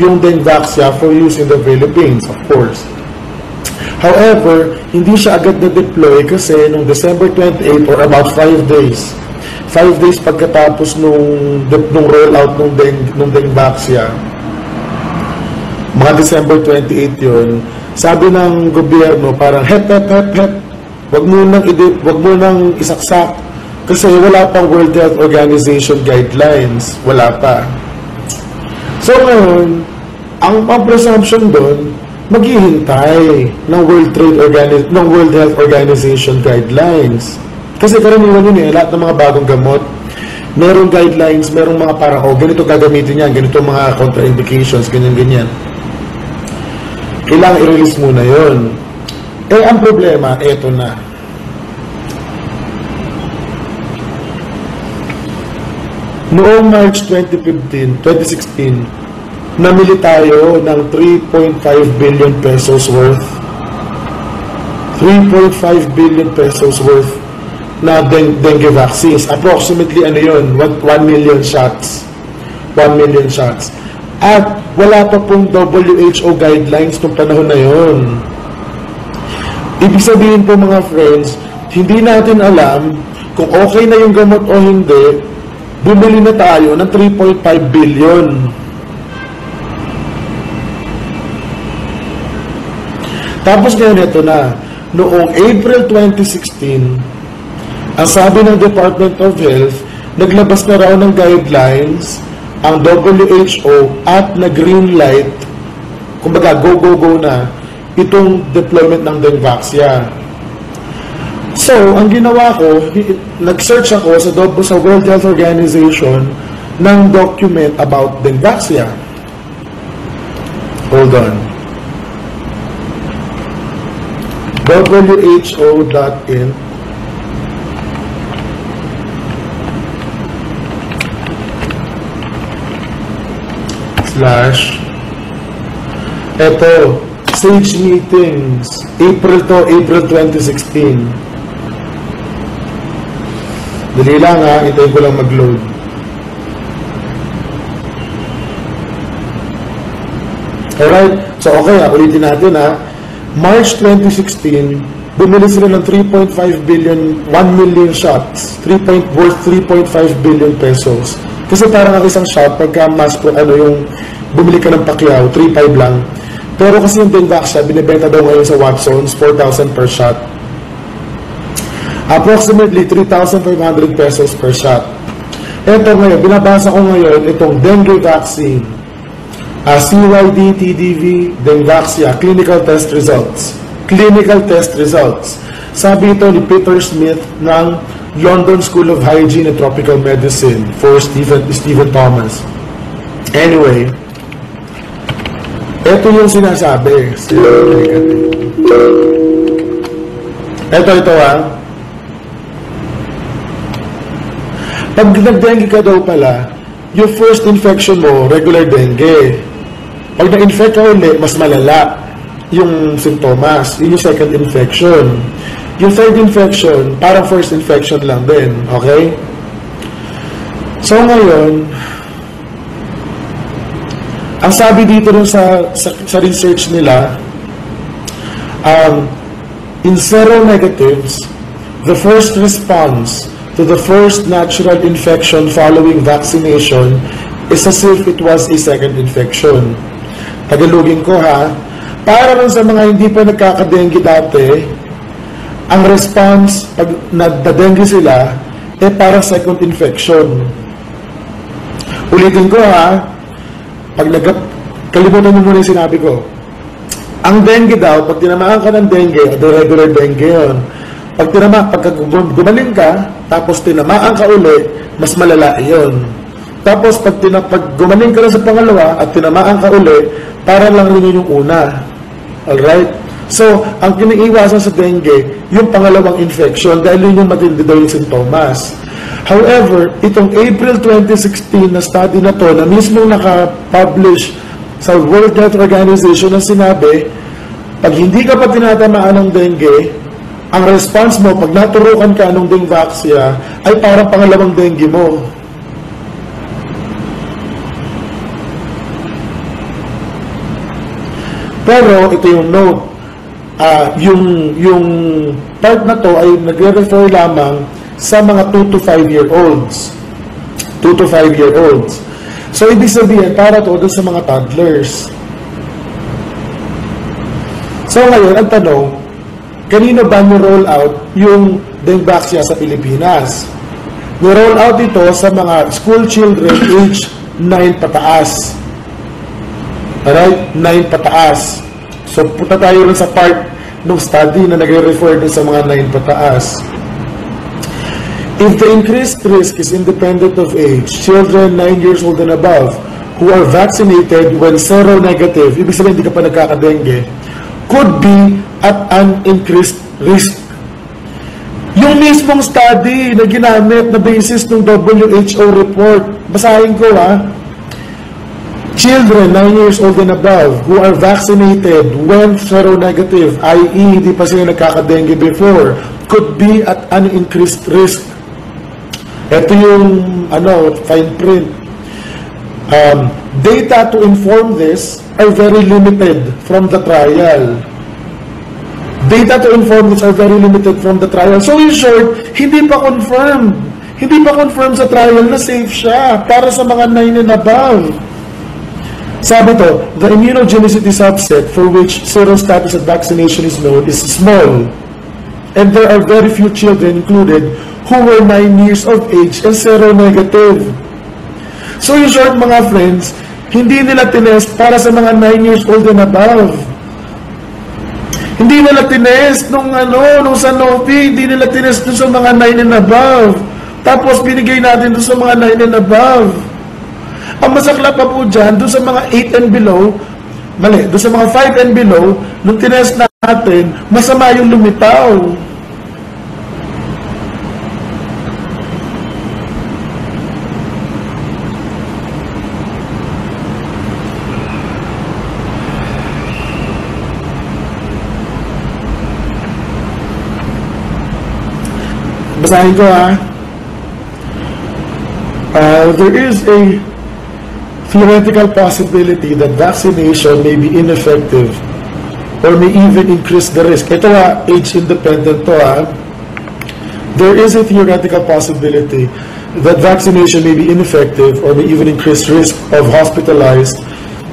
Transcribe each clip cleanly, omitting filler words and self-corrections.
yung dengue vaccine for use in the Philippines, of course. However, hindi siya agad na-deploy kasi noong December 28 or about 5 days. 5 days pagkatapos nung rollout nung dengue vaccine, mga December 28 yun, sabi ng gobyerno parang hep, wag mo nang isaksak kasi wala pang World Health Organization guidelines, wala pa. So ngayon, ang presumption doon, maghihintay ng World Health Organization guidelines. Kasi karaniwan yun lahat ng mga bagong gamot, merong guidelines, merong mga parang, ganito gagamitin yan, ganito mga contraindications, ganyan. Kailangan i-release muna yun. Ang problema, eto na. Noong March 2016, namili tayo ng 3.5 billion pesos worth. 3.5 billion pesos worth na dengue vaccines. Approximately, 1 million shots. 1 million shots. At wala pa pong WHO guidelines nung panahon na yun. Ibig sabihin po mga friends, hindi natin alam kung okay na yung gamot o hindi, bumili na tayo ng 3.5 billion. Tapos ngayon ito na, noong April 2016, ang sabi ng Department of Health, naglabas na raw ng guidelines ang WHO at na-green light, kumbaga go na, itong deployment ng dengue vaccine. So, ang ginawa ko, nag-search ako sa World Health Organization ng document about dengue vaccine. Hold on. WHO.in / eto, SAGE meetings, April 2016. Dali lang hintayin ko lang mag-load. Alright, so okay ulitin natin March 2016, bumili sila ng 3.5 billion, 1 million shots, worth 3.5 billion pesos. Kasi parang ang isang shot, pagka yung bumili ka ng Pacquiao, 3.5 lang. Pero kasi yung dengue vaccine, binibenta daw ngayon sa Watsons, 4,000 per shot. Approximately 3,500 pesos per shot. Ito ngayon, binabasa ko ngayon itong dengue vaccine. CYD-TDV dengue vaccine, clinical test results. Clinical test results. Sabi ito ni Peter Smith ng London School of Hygiene and Tropical Medicine for Stephen Thomas. Anyway, ito yung sinasabi. Ito Pag nag-dengue ka daw pala, yung first infection mo, regular dengue. Pag na-infect ka ulit, mas malala yung sintomas. Yun yung second infection. Yung third infection, parang first infection lang din. Okay? So ngayon, ang sabi dito rin sa research nila, in seronegatives, the first response to the first natural infection following vaccination is as if it was a second infection. Tagalogin ko para rin sa mga hindi pa nagkakadengue dati, ang response pag nagda-dengue sila para second infection. Ulitin ko pag kalimutan mo muna yung sinabi ko. Ang dengue daw, pag tinamaan ka ng dengue, regular dengue yun. Pag gumaling ka, tapos tinamaan ka uli, mas malala yun. Tapos pag gumaling ka na sa pangalawa at tinamaan ka uli, para lang rin yung una. Alright? So, ang kiniiwasan sa dengue, yung pangalawang infection, dahil yun yung matindi daw yung sintomas. However, itong April 2016 na study na to, na mismo naka-publish sa World Health Organization na sinabi, pag hindi ka pa tinatamaan ng dengue, ang response mo, pag naturukan ka ng dengue vaccine, ay parang pangalawang dengue mo. Pero ito yung note. Yung part na to ay nagre-refer lamang sa mga 2 to 5-year-olds. 2 to 5-year-olds. So, ibig sabihin, para to doon sa mga toddlers. So, ngayon, ang tanong, kanino ba ni-roll out yung Dengue sa Pilipinas? Ni-roll out ito sa mga school children age 9 pataas. Alright? 9 pataas. So, punta tayo rin sa part ng study na nagre-refer din sa mga 9 pataas. If the increased risk is independent of age, children 9 years old and above who are vaccinated when seronegative, ibig sabihin hindi ka pa nagkakadengue, could be at an increased risk. Yung mismong study na ginamit na basis ng WHO report, basahin ko children 9 years old and above who are vaccinated when seronegative, i.e. hindi pa sila nagkakadengue before, could be at an increased risk. Ito yung fine print. Data to inform this are very limited from the trial. Data to inform this are very limited from the trial. So in short, hindi pa confirmed. Hindi pa confirmed sa trial na safe siya para sa mga 9 and above. Sabi to, the immunogenicity subset for which serostatus at vaccination is known is small. And there are very few children included who were 9 years of age and seronegative. So in short, mga friends, hindi nila tinest para sa mga 9 years old and above. Hindi nila tinest nung Sanofi, hindi nila tinest dun sa mga 9 and above. Tapos binigay natin dun sa mga 9 and above. Ang masakla pa po dyan, dun sa mga 8 and below, dun sa mga 5 and below, nung tinest natin, masama yung lumitaw. Basahin ko there is a theoretical possibility that vaccination may be ineffective or may even increase the risk. Ito age independent to There is a theoretical possibility that vaccination may be ineffective or may even increase risk of hospitalized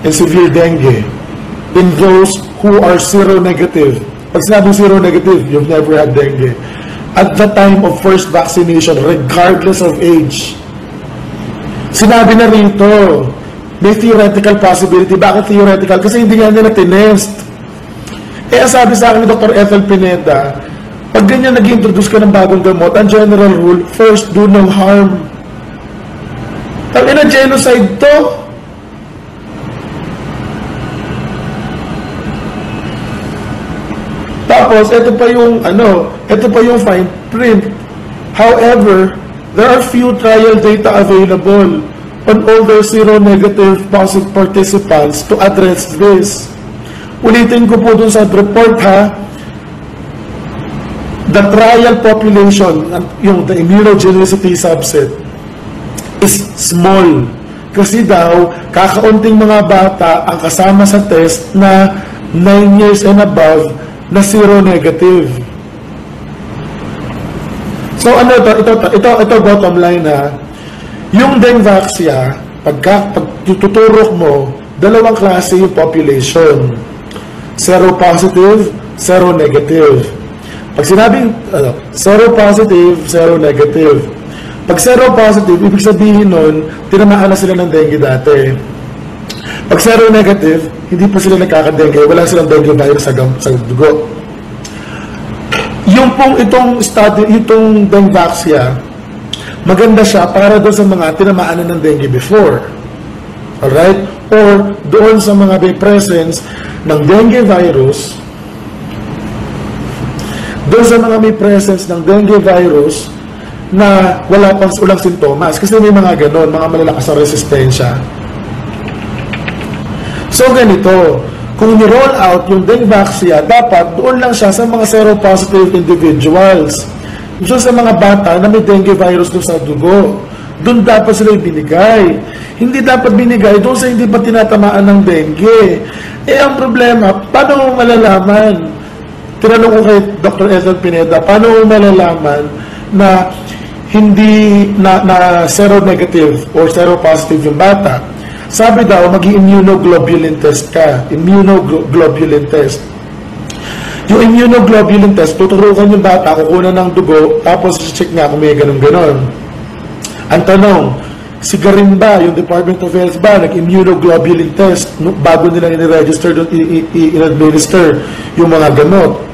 and severe dengue in those who are seronegative. Pag sinabing seronegative, you've never had dengue. At the time of first vaccination, regardless of age. Sinabi na rito, may theoretical possibility. Bakit theoretical? Kasi hindi nga nila tinest. Sabi sa akin ni Dr. Ethel Pineda, pag ganyan nag-introduce ka ng bagong gamot, ang general rule, first, do no harm. Tangina, genocide to. Tapos, ito pa yung fine print. However, there are few trial data available on older seronegative positive participants to address this. Ulitin ko po dun sa report the trial population, the immunogenicity subset, is small. Kasi daw, kakaunting mga bata ang kasama sa test na 9 years and above na seronegative. So ito bottom line yung Dengue, pag tuturok mo, dalawang klase yung population. Seropositive, seronegative. Pag sinabing seropositive, seronegative. Pag seropositive, ibig sabihin nun, tinamaan na sila ng dengue dati. Pag seronegative, hindi pa sila nagkakadengue, wala silang dengue virus sa dugo. Yung pong itong dengue, maganda siya para doon sa mga tinamaan na ng dengue before. Alright? Or doon sa mga may presence ng dengue virus, doon sa mga may presence ng dengue virus na wala pang ulang sintomas. Kasi may mga ganon, mga malalakas na resistensya. So ganito, kung ni-roll out yung dengue vaccine, dapat doon lang siya sa mga seropositive individuals. So sa mga bata na may dengue virus doon sa dugo. doon dapat sila binigay. Hindi dapat binigay doon sa hindi pa tinatamaan ng dengue. Eh, ang problema, paano mo malalaman? Tinanong ko kay Dr. Ethel Pineda, paano mo malalaman na hindi na seronegative or seropositive yung bata? Sabi daw, mag-immunoglobulin test ka. Immunoglobulin test. Yung immunoglobulin test, tuturukan yung bata, kukunan ng dugo, tapos check nga kung may ganun-ganon. Ang tanong, sigarin ba, yung Department of Health ba, nag-immunoglobulin test bago nila i-register doon, i-administer yung mga gamot?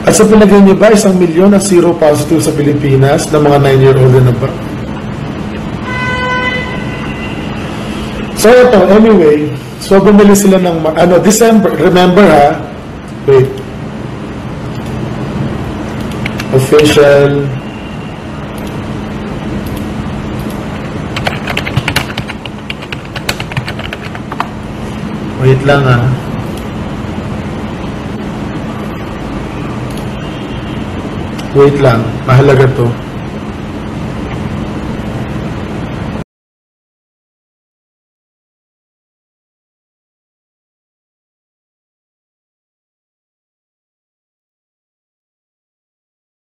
At sa pinagay niyo ba, 1 milyon na zero positive sa Pilipinas na mga 9-year-old na ba? So ito, anyway, so bumili sila ng, December, remember ha, wait, official, wait lang ha, wait lang, mahalaga to.